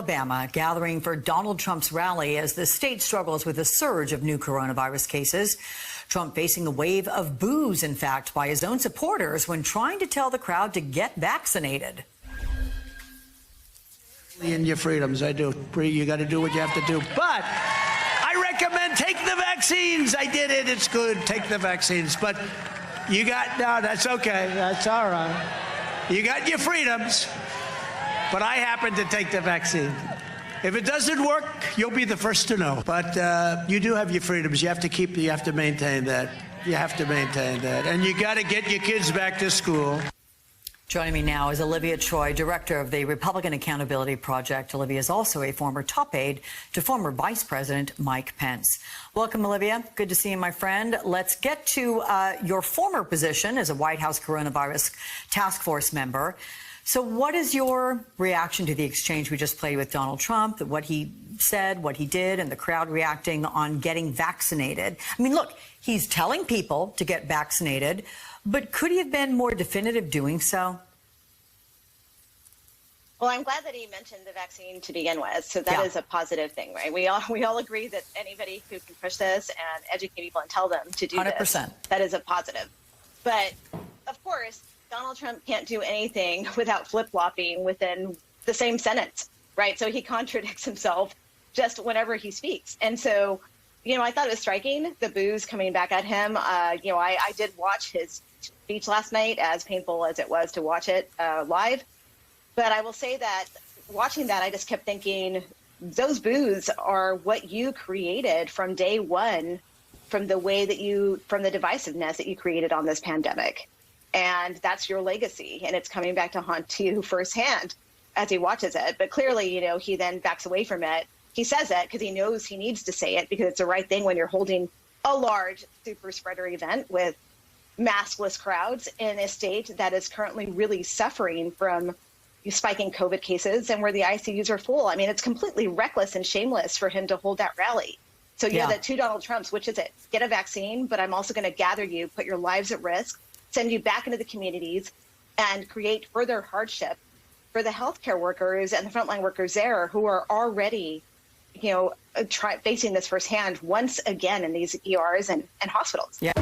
Alabama, gathering for Donald Trump's rally as the state struggles with a surge of new coronavirus cases. Trump facing a wave of boos, in fact, by his own supporters when trying to tell the crowd to get vaccinated. In your freedoms, I do. You got to do what you have to do. But I recommend take the vaccines. I did it. It's good. Take the vaccines. But no, that's okay. That's all right. You got your freedoms. But I happen to take the vaccine. If it doesn't work, you'll be the first to know. But you do have your freedoms. You have to maintain that. You have to maintain that. And you got to get your kids back to school. Joining me now is Olivia Troy, director of the Republican Accountability Project. Olivia is also a former top aide to former Vice President Mike Pence. Welcome, Olivia. Good to see you, my friend. Let's get to your former position as a White House coronavirus task force member. So what is your reaction to the exchange we just played with Donald Trump, what he said, what he did, and the crowd reacting on getting vaccinated? I mean, look, he's telling people to get vaccinated, but could he have been more definitive doing so? Well, I'm glad that he mentioned the vaccine to begin with. So that is a positive thing, right? We all agree that anybody who can push this and educate people and tell them to do 100%. this, that is a positive. But of course, Donald Trump can't do anything without flip-flopping within the same sentence, right? So he contradicts himself just whenever he speaks. And so, I thought it was striking, the boos coming back at him. I did watch his speech last night, as painful as it was to watch it live. But I will say that watching that, I just kept thinking, those boos are what you created from day one, from the divisiveness that you created on this pandemic. And that's your legacy. And it's coming back to haunt you firsthand as he watches it. But clearly, he then backs away from it. He says it because he knows he needs to say it because it's the right thing when you're holding a large super spreader event with maskless crowds in a state that is currently really suffering from spiking COVID cases and where the ICUs are full. I mean, it's completely reckless and shameless for him to hold that rally. So that two Donald Trumps, which is it? Get a vaccine, but I'm also going to gather you, put your lives at risk, send you back into the communities, and create further hardship for the healthcare workers and the frontline workers there who are already, facing this firsthand once again in these ERs and hospitals. Yeah.